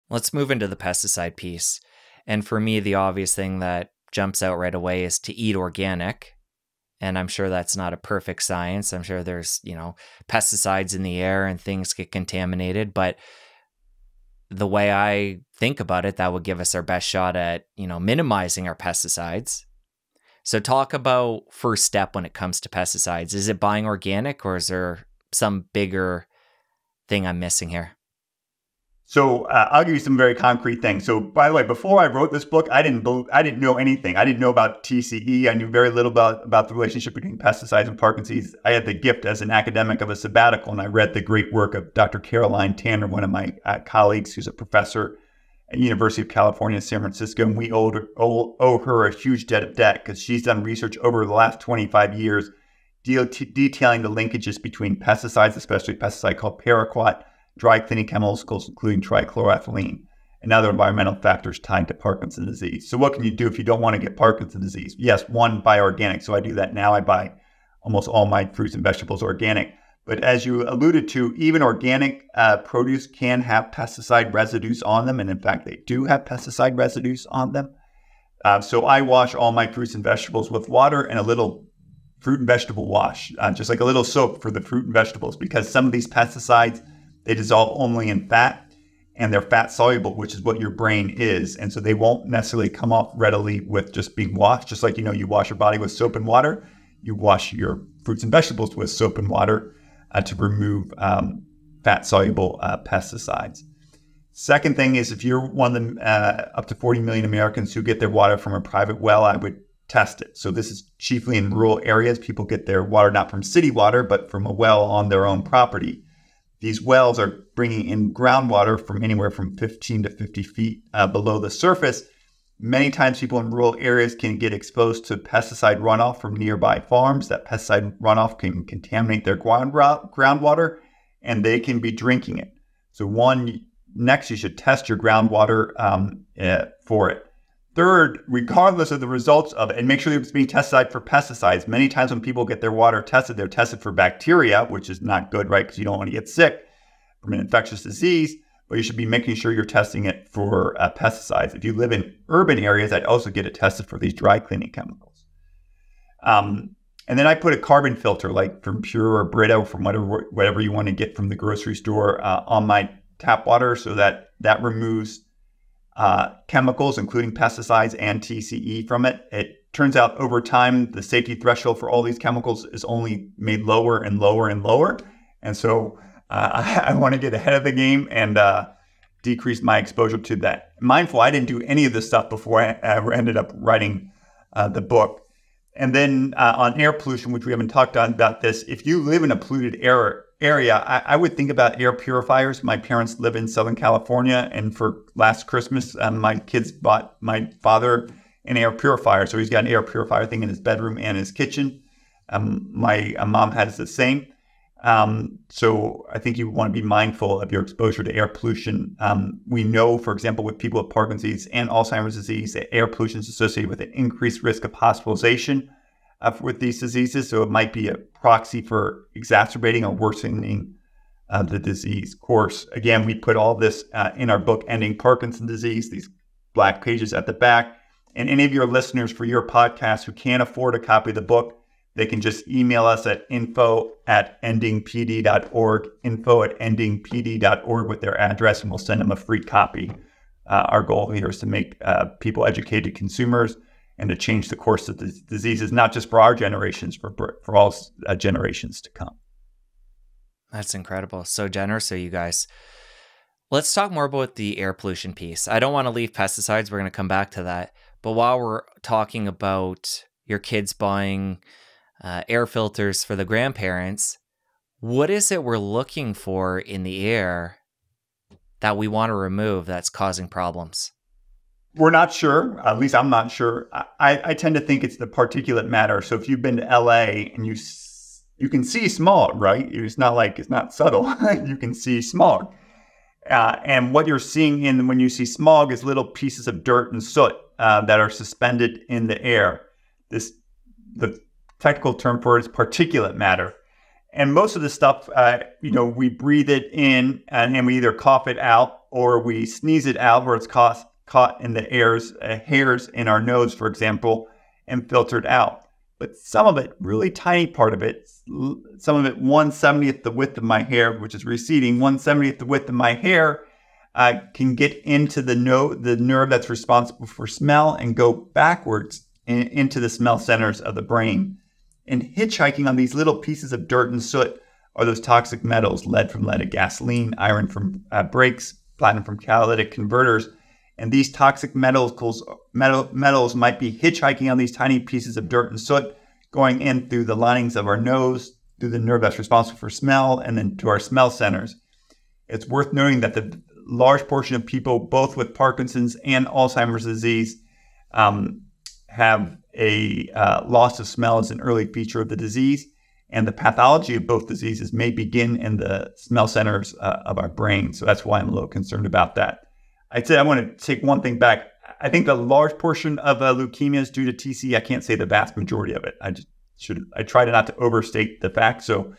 Let's move into the pesticide piece. And for me, the obvious thing that jumps out right away is to eat organic. And I'm sure that's not a perfect science. I'm sure there's, pesticides in the air and things get contaminated. But the way I think about it, that would give us our best shot at, minimizing our pesticides. So talk about first step when it comes to pesticides. Is it buying organic, or is there some bigger thing I'm missing here? So I'll give you some very concrete things. So by the way, before I wrote this book, I didn't know anything. I didn't know about TCE. I knew very little about the relationship between pesticides and Parkinson's. I had the gift as an academic of a sabbatical, and I read the great work of Dr. Caroline Tanner, one of my colleagues who's a professor at University of California, San Francisco. And we owe her a huge debt because she's done research over the last 25 years detailing the linkages between pesticides, especially a pesticide called paraquat, dry cleaning chemicals, including trichloroethylene, and other environmental factors tied to Parkinson's disease. So what can you do if you don't want to get Parkinson's disease? Yes, one, buy organic. So I do that now. I buy almost all my fruits and vegetables organic. But as you alluded to, even organic produce can have pesticide residues on them. And in fact, they do have pesticide residues on them. So I wash all my fruits and vegetables with water and a little fruit and vegetable wash, just like a little soap for the fruit and vegetables, because some of these pesticides, they dissolve only in fat, and they're fat soluble, which is what your brain is. And so they won't necessarily come off readily with just being washed. Just like, you wash your body with soap and water, you wash your fruits and vegetables with soap and water to remove fat soluble pesticides. Second thing is, if you're one of the up to 40 million Americans who get their water from a private well, I would test it. So this is chiefly in rural areas. People get their water not from city water, but from a well on their own property. These wells are bringing in groundwater from anywhere from 15 to 50 feet below the surface. Many times people in rural areas can get exposed to pesticide runoff from nearby farms. That pesticide runoff can contaminate their groundwater, and they can be drinking it. So next you should test your groundwater for it. Third, regardless of the results of it, and make sure it's being tested for pesticides. Many times when people get their water tested, they're tested for bacteria, which is not good, right? Because you don't want to get sick from an infectious disease, but you should be making sure you're testing it for pesticides. If you live in urban areas, I'd also get it tested for these dry cleaning chemicals. And then I put a carbon filter, like from Pure or Brita, or from whatever you want to get from the grocery store on my tap water, so that removes chemicals, including pesticides and TCE from it. It turns out over time, the safety threshold for all these chemicals is only made lower and lower and lower. And so I want to get ahead of the game and decrease my exposure to that. Mindful, I didn't do any of this stuff before I ended up writing the book. And then on air pollution, which we haven't talked about this, if you live in a polluted area, I would think about air purifiers. My parents live in Southern California, and for last Christmas, my kids bought my father an air purifier. So he's got an air purifier thing in his bedroom and his kitchen. My mom has the same. So I think you want to be mindful of your exposure to air pollution. We know, for example, with people with Parkinson's and Alzheimer's disease, that air pollution is associated with an increased risk of hospitalization with these diseases. So it might be a proxy for exacerbating or worsening the disease course. Again, we put all this in our book, Ending Parkinson's Disease, these black pages at the back. And any of your listeners for your podcast who can't afford a copy of the book, they can just email us at info@endingpd.org, info@endingpd.org with their address, and we'll send them a free copy. Our goal here is to make people educated consumers and to change the course of the diseases, not just for our generations, for all generations to come. That's incredible. So generous of you guys. Let's talk more about the air pollution piece. I don't want to leave pesticides. We're going to come back to that. But while we're talking about your kids buying air filters for the grandparents, what is it we're looking for in the air that we want to remove that's causing problems? We're not sure. At least I'm not sure. I tend to think it's the particulate matter. So if you've been to LA and you can see smog, right? It's not like it's not subtle. You can see smog. And what you're seeing when you see smog is little pieces of dirt and soot that are suspended in the air. The technical term for it is particulate matter. And most of the stuff, we breathe it in and we either cough it out or we sneeze it out where it's caught in the hairs in our nose, for example, and filtered out. But some of it, really tiny part of it, some of it 1/70th the width of my hair, which is receding, 1/70th the width of my hair, can get into the nerve that's responsible for smell and go backwards into the smell centers of the brain. And hitchhiking on these little pieces of dirt and soot are those toxic metals: lead from leaded gasoline, iron from brakes, platinum from catalytic converters. And these toxic metals might be hitchhiking on these tiny pieces of dirt and soot, going in through the linings of our nose, through the nerve that's responsible for smell, and then to our smell centers. It's worth noting that the large portion of people, both with Parkinson's and Alzheimer's disease, have a loss of smell as an early feature of the disease. And the pathology of both diseases may begin in the smell centers of our brain. So that's why I'm a little concerned about that. I'd say I want to take one thing back. I think the large portion of leukemia is due to TC. I can't say the vast majority of it. I try not to overstate the fact, so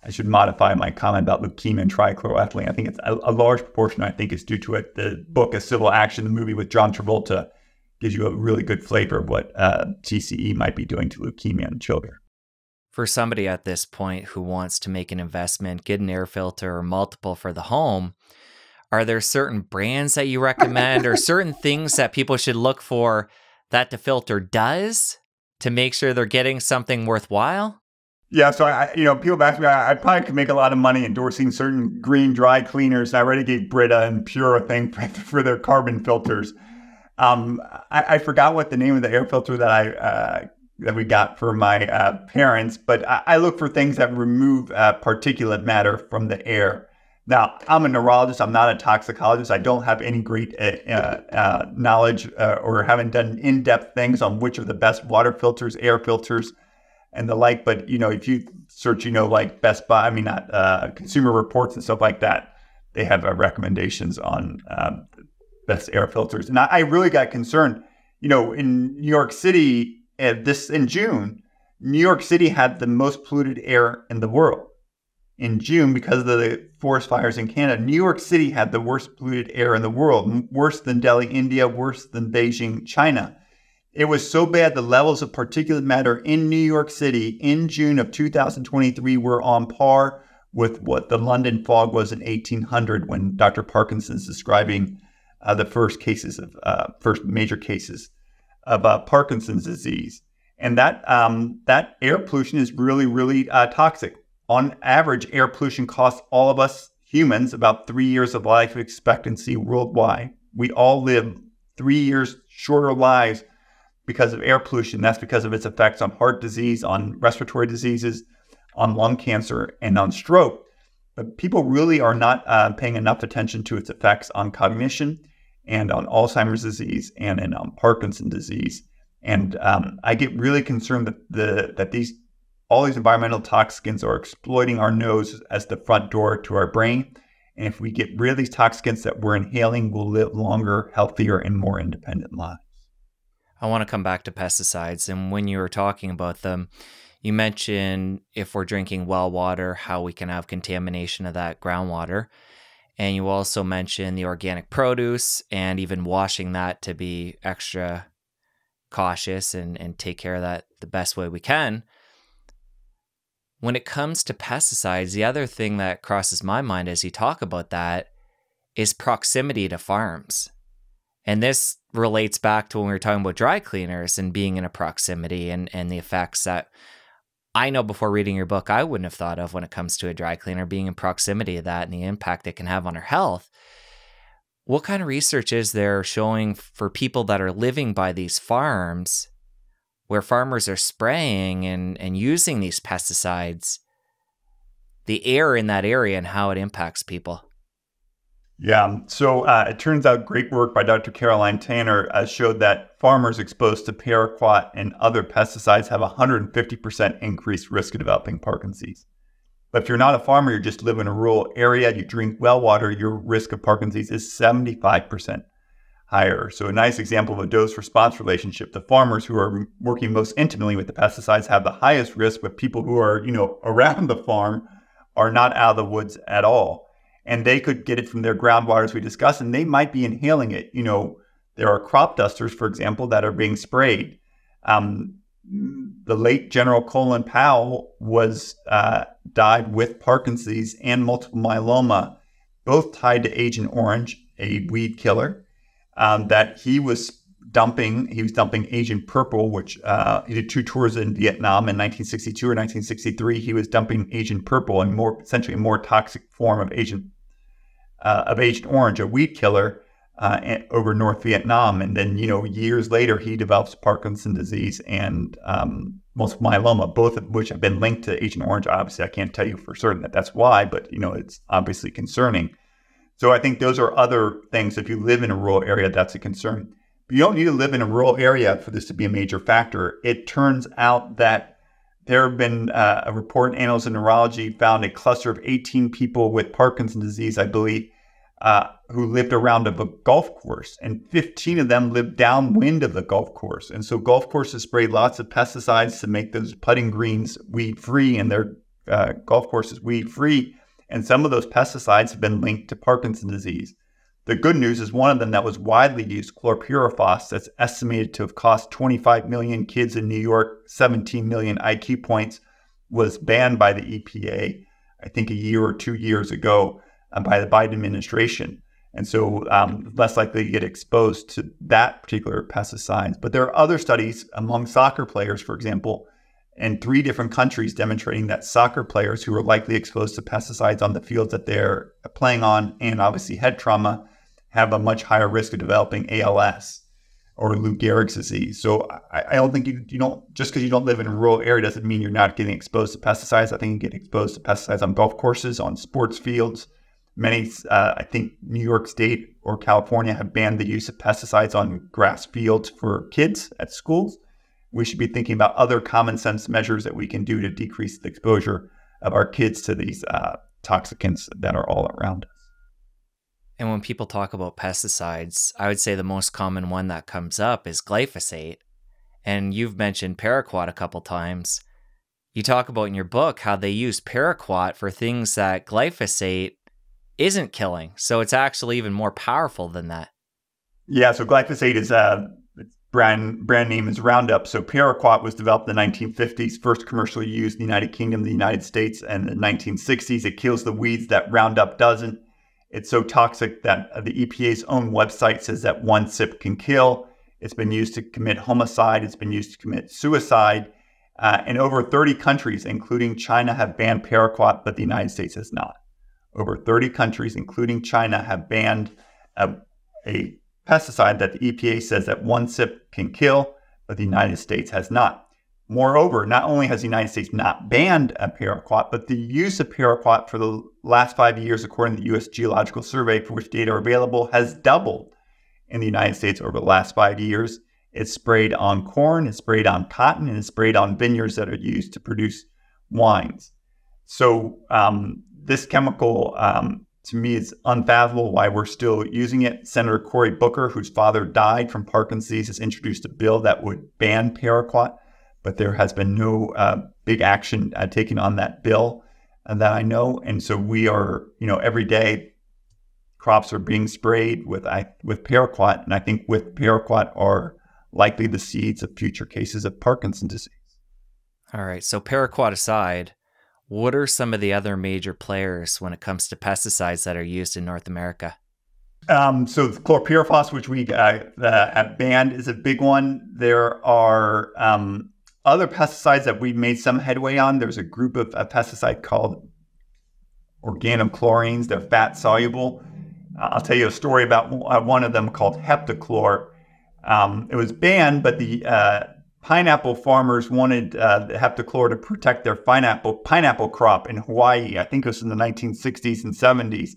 I should modify my comment about leukemia and trichloroethylene. I think it's a large proportion, I think, is due to it. The book, A Civil Action, the movie with John Travolta, gives you a really good flavor of what TCE might be doing to leukemia in children. For somebody at this point who wants to make an investment, get an air filter or multiple for the home, are there certain brands that you recommend or certain things that people should look for that the filter does to make sure they're getting something worthwhile? Yeah, so people ask me, I probably could make a lot of money endorsing certain green dry cleaners. I already gave Brita and Pure a thing for their carbon filters. I forgot what the name of the air filter that we got for my parents, but I look for things that remove particulate matter from the air. Now, I'm a neurologist. I'm not a toxicologist. I don't have any great knowledge or haven't done in-depth things on which are the best water filters, air filters, and the like. But, if you search, like Best Buy, Consumer Reports and stuff like that, they have recommendations on best air filters. And I really got concerned, in New York City, in June, New York City had the most polluted air in the world. In June, because of the forest fires in Canada, New York City had the worst polluted air in the world, worse than Delhi, India, worse than Beijing, China. It was so bad, the levels of particulate matter in New York City in June of 2023 were on par with what the London fog was in 1800 when Dr. Parkinson is describing the first major cases of Parkinson's disease. And that air pollution is really, really toxic. On average, air pollution costs all of us humans about 3 years of life expectancy worldwide. We all live 3 years shorter lives because of air pollution. That's because of its effects on heart disease, on respiratory diseases, on lung cancer, and on stroke. But people really are not paying enough attention to its effects on cognition and on Alzheimer's disease and on Parkinson's disease. And I get really concerned that all these environmental toxicants are exploiting our nose as the front door to our brain. And if we get rid of these toxicants that we're inhaling, we'll live longer, healthier, and more independent lives. I want to come back to pesticides. And when you were talking about them, you mentioned if we're drinking well water, how we can have contamination of that groundwater. And you also mentioned the organic produce and even washing that to be extra cautious and take care of that the best way we can. When it comes to pesticides, the other thing that crosses my mind as you talk about that is proximity to farms. And this relates back to when we were talking about dry cleaners and being in a proximity and the effects that I know before reading your book I wouldn't have thought of when it comes to a dry cleaner, being in proximity to that and the impact it can have on our health. What kind of research is there showing for people that are living by these farms where farmers are spraying and using these pesticides, the air in that area and how it impacts people? Yeah, so it turns out great work by Dr. Caroline Tanner showed that farmers exposed to paraquat and other pesticides have a 150% increased risk of developing Parkinson's. But if you're not a farmer, you just live in a rural area, you drink well water, your risk of Parkinson's is 75% higher. So a nice example of a dose-response relationship. The farmers who are working most intimately with the pesticides have the highest risk, but people who are, around the farm are not out of the woods at all. and they could get it from their groundwater, as we discussed, and they might be inhaling it. There are crop dusters, for example, that are being sprayed. The late General Colin Powell died with Parkinson's and multiple myeloma, both tied to Agent Orange, a weed killer, that he was dumping. He was dumping Agent Purple, which he did 2 tours in Vietnam in 1962 or 1963. He was dumping Agent Purple, and essentially a more toxic form of Agent Orange, a weed killer, over North Vietnam. And then, years later, he develops Parkinson's disease and multiple myeloma, both of which have been linked to Agent Orange. Obviously, I can't tell you for certain that that's why, but, it's obviously concerning. So I think those are other things. If you live in a rural area, that's a concern. But you don't need to live in a rural area for this to be a major factor. It turns out that there have been a report in Annals of Neurology found a cluster of 18 people with Parkinson's disease, I believe, who lived around a golf course, and 15 of them lived downwind of the golf course. And so golf courses spray lots of pesticides to make those putting greens weed-free and their golf courses weed-free. And some of those pesticides have been linked to Parkinson's disease. The good news is one of them that was widely used, chlorpyrifos, that's estimated to have cost 25 million kids in New York 17 million IQ points, was banned by the EPA, I think a year or 2 years ago, by the Biden administration. And so less likely to get exposed to that particular pesticide. But there are other studies among soccer players, for example, in 3 different countries demonstrating that soccer players who are likely exposed to pesticides on the fields that they're playing on, and obviously head trauma, have a much higher risk of developing ALS or Lou Gehrig's disease. So I don't think you don't, just because you don't live in a rural area doesn't mean you're not getting exposed to pesticides. I think you get exposed to pesticides on golf courses, on sports fields. Many, I think New York State or California have banned the use of pesticides on grass fields for kids at schools. We should be thinking about other common sense measures that we can do to decrease the exposure of our kids to these toxicants that are all around us. And when people talk about pesticides, I would say the most common one that comes up is glyphosate. And you've mentioned paraquat a couple times. You talk about in your book how they use paraquat for things that glyphosate isn't killing. So it's actually even more powerful than that. Yeah, so glyphosate is brand name is Roundup. So paraquat was developed in the 1950s, first commercially used in the United Kingdom, the United States, and in the 1960s. It kills the weeds that Roundup doesn't. It's so toxic that the EPA's own website says that 1 sip can kill. It's been used to commit homicide. It's been used to commit suicide. And over 30 countries, including China, have banned paraquat, but the United States has not. Over 30 countries, including China, have banned a pesticide that the EPA says that 1 sip can kill, but the United States has not. Moreover, not only has the United States not banned a paraquat, but the use of paraquat for the last 5 years, according to the U.S. Geological Survey, for which data are available, has doubled in the United States over the last 5 years. It's sprayed on corn, it's sprayed on cotton, and it's sprayed on vineyards that are used to produce wines. So this chemical, to me, is unfathomable why we're still using it. Senator Cory Booker, whose father died from Parkinson's, has introduced a bill that would ban paraquat, but there has been no big action taken on that bill that I know. And so we are, every day crops are being sprayed with paraquat, and I think with paraquat are likely the seeds of future cases of Parkinson's disease. All right. So paraquat aside, what are some of the other major players when it comes to pesticides that are used in North America? So chlorpyrifos, which we have banned, is a big one. There are other pesticides that we've made some headway on. There's a group of pesticide called organochlorines. They're fat soluble. I'll tell you a story about one of them called heptachlor. It was banned, but the pineapple farmers wanted the heptachlor to protect their pineapple crop in Hawaii. I think it was in the 1960s and 70s.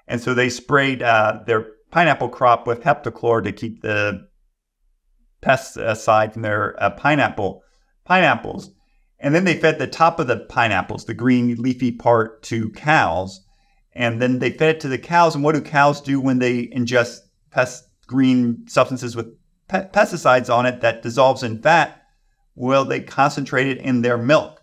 And so they sprayed their pineapple crop with heptachlor to keep the pests aside from their pineapples. And then they fed the top of the pineapples, the green leafy part, to cows. And then they fed it to the cows. And what do cows do when they ingest green substances with pesticides on it that dissolves in fat? Well, they concentrate it in their milk.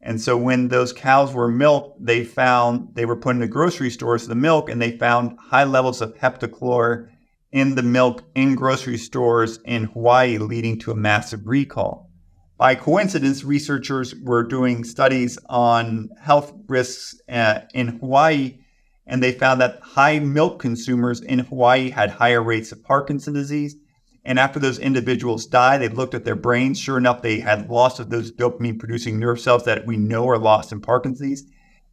And so when those cows were milked, they were put in the grocery stores, the milk, and they found high levels of heptachlor in the milk in grocery stores in Hawaii, leading to a massive recall. By coincidence, researchers were doing studies on health risks in Hawaii, and they found that high milk consumers in Hawaii had higher rates of Parkinson's disease. And after those individuals died, they looked at their brains. Sure enough, they had loss of those dopamine-producing nerve cells that we know are lost in Parkinson's disease.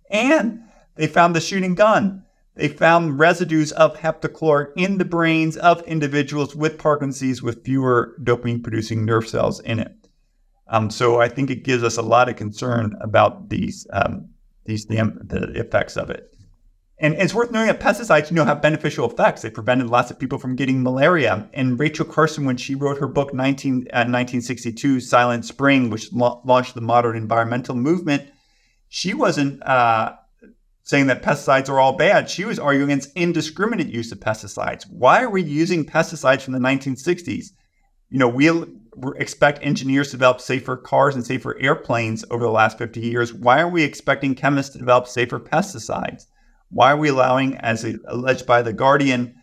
And they found the shooting gun. They found residues of heptachlor in the brains of individuals with Parkinson's disease with fewer dopamine-producing nerve cells in it. So I think it gives us a lot of concern about the effects of it. And it's worth noting that pesticides, have beneficial effects. They prevented lots of people from getting malaria. And Rachel Carson, when she wrote her book 1962, Silent Spring, which launched the modern environmental movement, she wasn't saying that pesticides are all bad. She was arguing against indiscriminate use of pesticides. Why are we using pesticides from the 1960s? We expect engineers to develop safer cars and safer airplanes over the last 50 years. Why are we expecting chemists to develop safer pesticides? Why are we allowing, as alleged by The Guardian,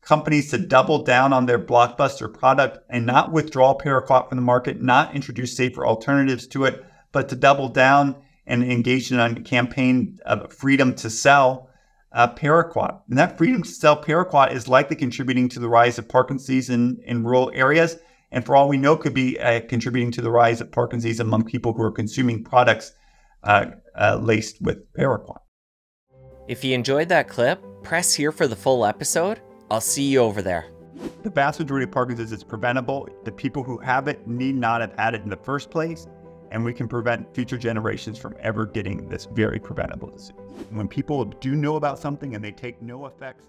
companies to double down on their blockbuster product and not withdraw paraquat from the market, not introduce safer alternatives to it, but to double down and engage in a campaign of freedom to sell paraquat? And that freedom to sell paraquat is likely contributing to the rise of Parkinson's disease in rural areas, and for all we know, could be contributing to the rise of Parkinson's disease among people who are consuming products laced with paraquat. If you enjoyed that clip, press here for the full episode. I'll see you over there. The vast majority of Parkinson's is preventable. The people who have it need not have had it in the first place, and we can prevent future generations from ever getting this very preventable disease. When people do know about something and they take no effects,